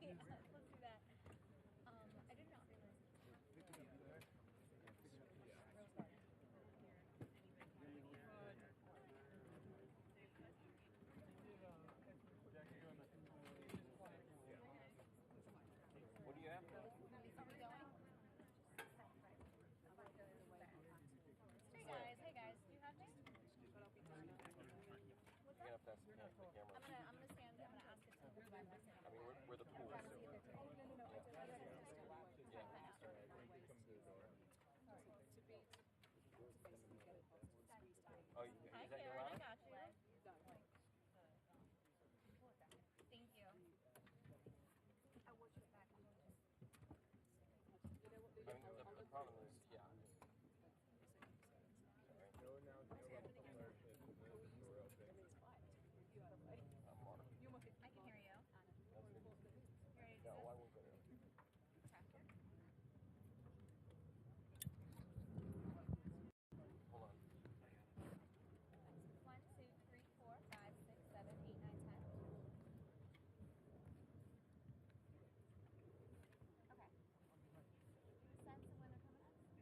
Yeah, let's do that. I did not realize Rose Garden. What do you have? Are we going? Hey guys, do you have me? What's You're up? gonna have to ask the camera. I'm gonna stand. I'm gonna ask it to move by my stand. I mean, we're the pool. Oh, no. Yeah. Oh, is Hi, that your Karen. I ladder? got you. Thank you. I will check back. I mean, the problem is, yeah. Sorry. Mark. I can hear you. You ready to do No, this? I won't go there. Okay. Hold on. 1, 2, 3, 4, 5, 6, 7, 8, 9, 10. Okay. Do you sense of when they're coming up?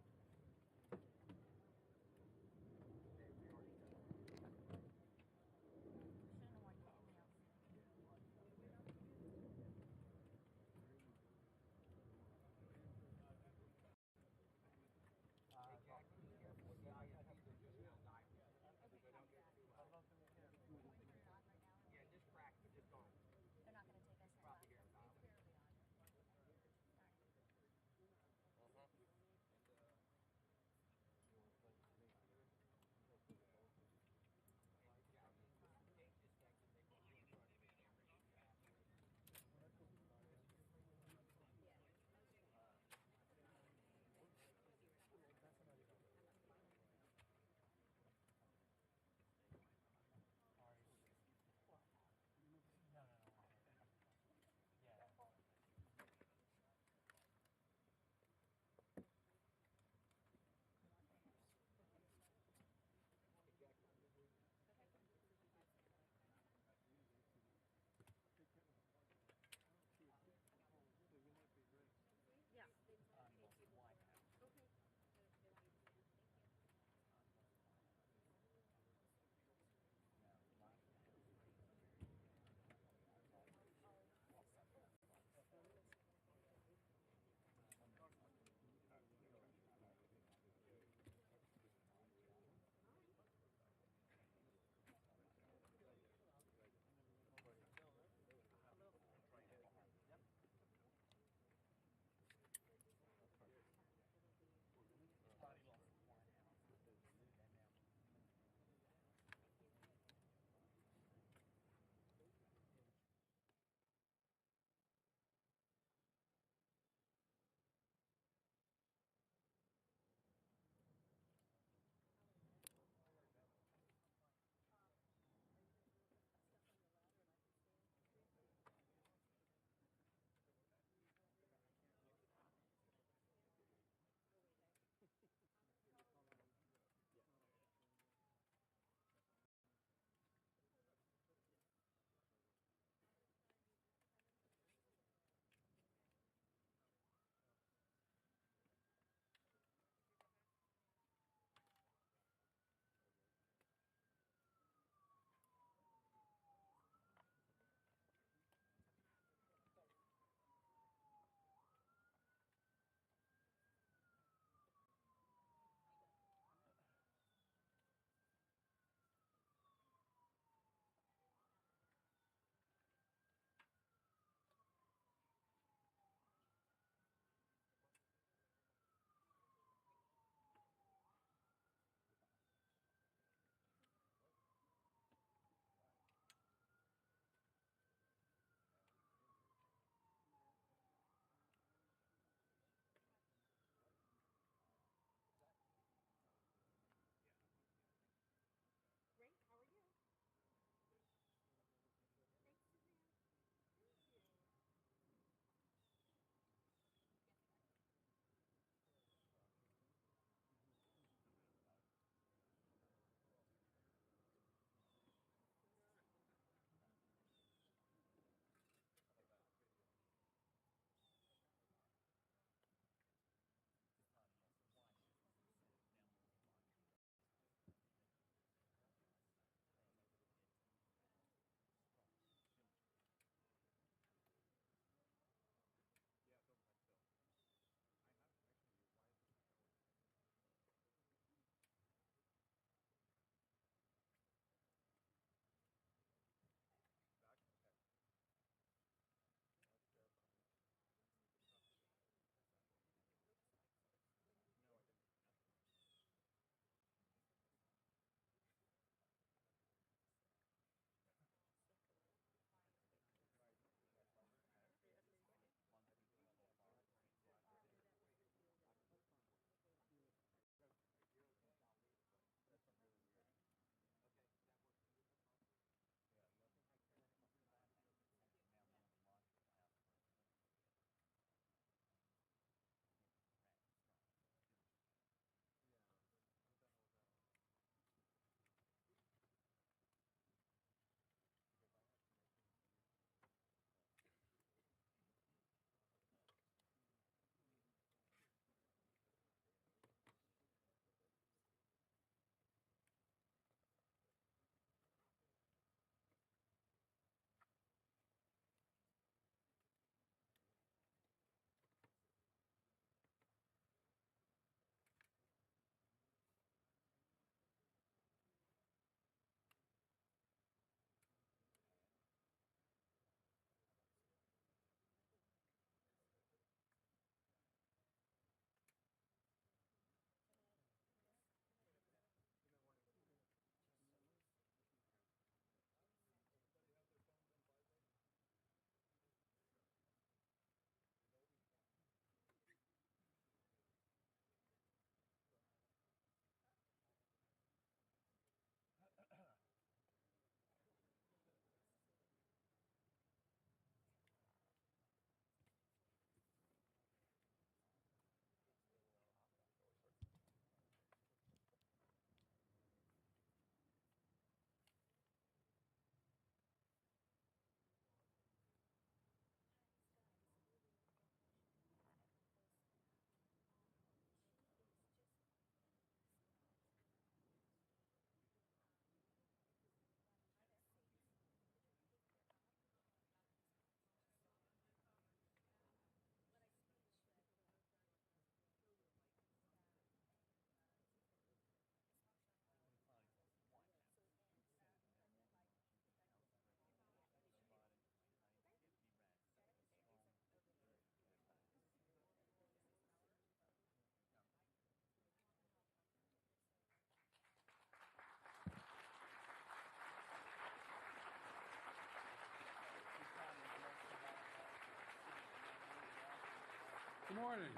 Good morning.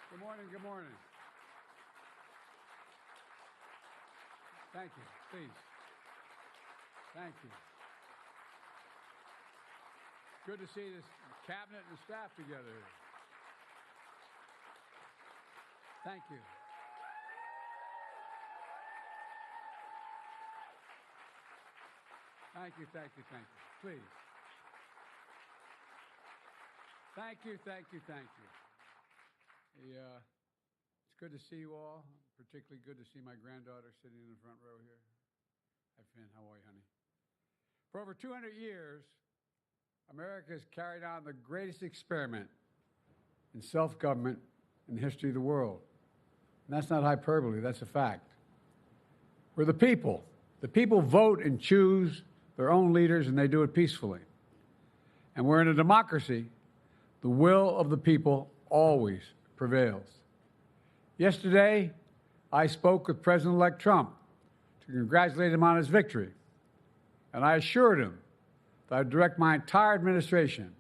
Good morning, good morning. Thank you, please. Thank you. Good to see this cabinet and staff together here. Thank you. Thank you, thank you, thank you. Please. Thank you, thank you, thank you. It's good to see you all. Particularly good to see my granddaughter sitting in the front row here. Hi, Finn. How are you, honey? For over 200 years, America has carried on the greatest experiment in self-government in the history of the world. And that's not hyperbole, that's a fact. We're the people. The people vote and choose their own leaders, and they do it peacefully. And we're in a democracy. The will of the people always prevails. Yesterday, I spoke with President-elect Trump to congratulate him on his victory. And I assured him that I'd direct my entire administration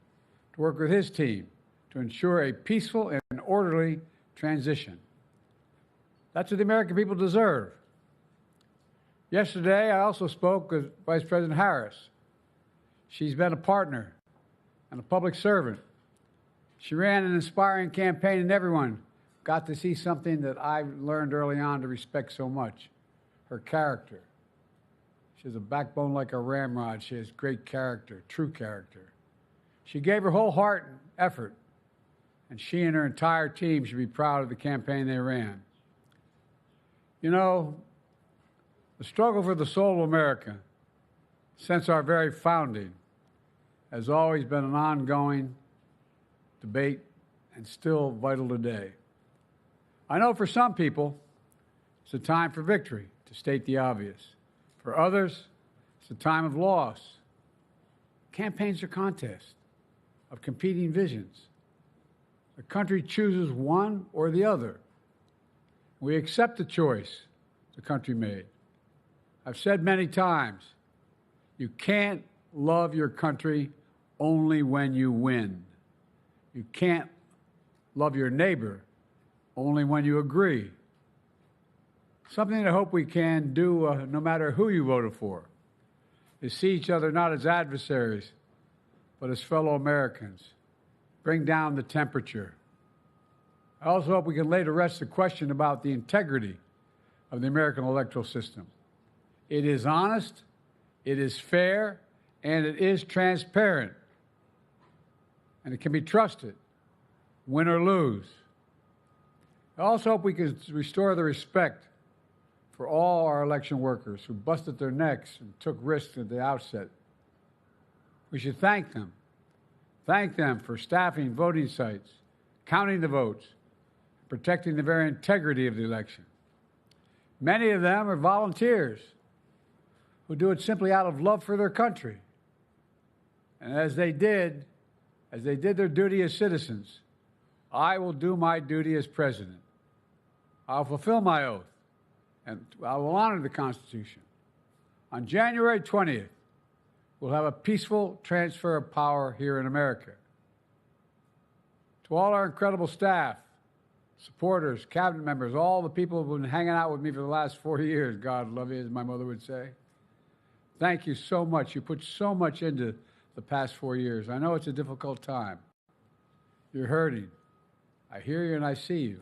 to work with his team to ensure a peaceful and orderly transition. That's what the American people deserve. Yesterday, I also spoke with Vice President Harris. She's been a partner and a public servant. She ran an inspiring campaign, and everyone got to see something that I learned early on to respect so much, her character. She has a backbone like a ramrod. She has great character, true character. She gave her whole heart and effort, and she and her entire team should be proud of the campaign they ran. You know, the struggle for the soul of America, since our very founding, has always been an ongoing debate and still vital today. I know for some people, it's a time for victory, to state the obvious. For others, it's a time of loss. Campaigns are contests of competing visions. The country chooses one or the other. We accept the choice the country made. I've said many times, you can't love your country only when you win. You can't love your neighbor only when you agree. Something that I hope we can do, no matter who you voted for, is see each other not as adversaries, but as fellow Americans. Bring down the temperature. I also hope we can lay to rest the question about the integrity of the American electoral system. It is honest, it is fair, and it is transparent. And it can be trusted, win or lose. I also hope we can restore the respect for all our election workers who busted their necks and took risks at the outset. We should thank them. Thank them for staffing voting sites, counting the votes, protecting the very integrity of the election. Many of them are volunteers who do it simply out of love for their country. And as they did their duty as citizens, I will do my duty as president. I'll fulfill my oath, and I will honor the Constitution. On January 20th, we'll have a peaceful transfer of power here in America. To all our incredible staff, supporters, cabinet members, all the people who've been hanging out with me for the last 4 years, God love you, as my mother would say. Thank you so much. You put so much into the past 4 years. I know it's a difficult time. You're hurting. I hear you and I see you.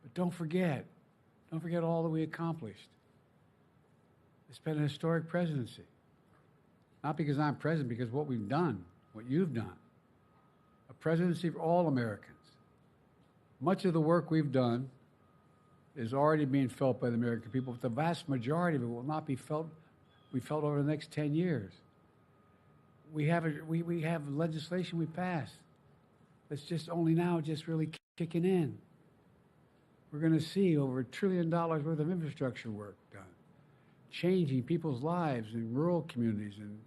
But don't forget all that we accomplished. It's been a historic presidency. Not because I'm president, because what we've done, what you've done. A presidency for all Americans. Much of the work we've done is already being felt by the American people, but the vast majority of it will not be felt over the next 10 years. We have legislation we passed that's just only now just really kicking in. We're going to see over $1 trillion worth of infrastructure work done, changing people's lives in rural communities and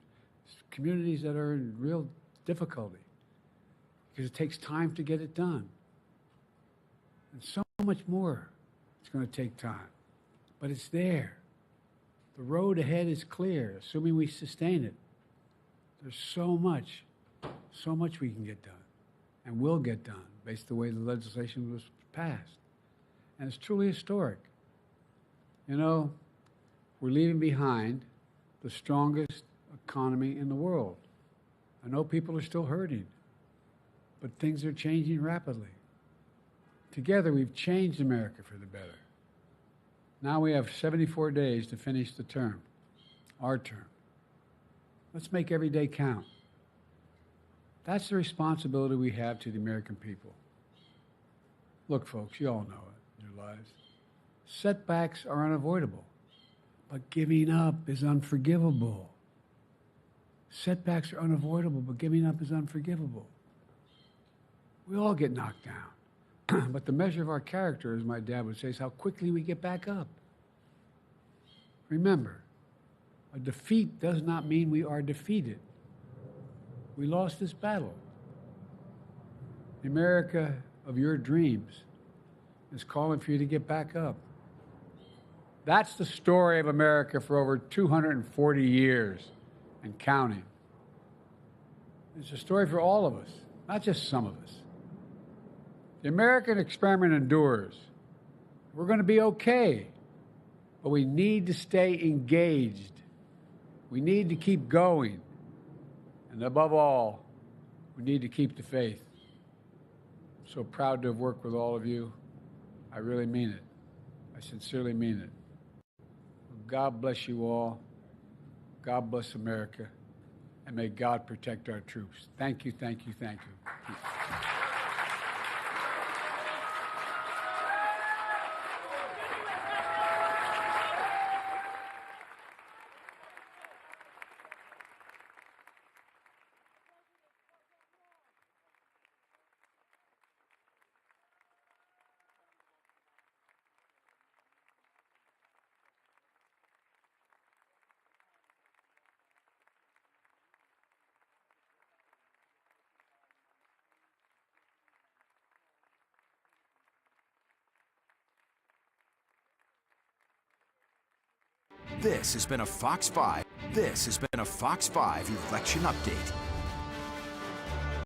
communities that are in real difficulty because it takes time to get it done. And so much more it's going to take time, but it's there. The road ahead is clear, assuming we sustain it. There's so much we can get done. and will get done based on the way the legislation was passed. And it's truly historic. You know, we're leaving behind the strongest economy in the world. I know people are still hurting, but things are changing rapidly. Together, we've changed America for the better. Now we have 74 days to finish the term, our term. Let's make every day count. That's the responsibility we have to the American people. Look, folks, you all know it in your lives. Setbacks are unavoidable, but giving up is unforgivable. Setbacks are unavoidable, but giving up is unforgivable. We all get knocked down. But the measure of our character, as my dad would say, is how quickly we get back up. Remember, a defeat does not mean we are defeated. We lost this battle. The America of your dreams is calling for you to get back up. That's the story of America for over 240 years and counting. It's a story for all of us, not just some of us. The American experiment endures. We're going to be okay, but we need to stay engaged. We need to keep going. And above all, we need to keep the faith. I'm so proud to have worked with all of you. I really mean it. I sincerely mean it. God bless you all. God bless America. And may God protect our troops. Thank you, thank you, thank you. This has been a Fox 5 election update.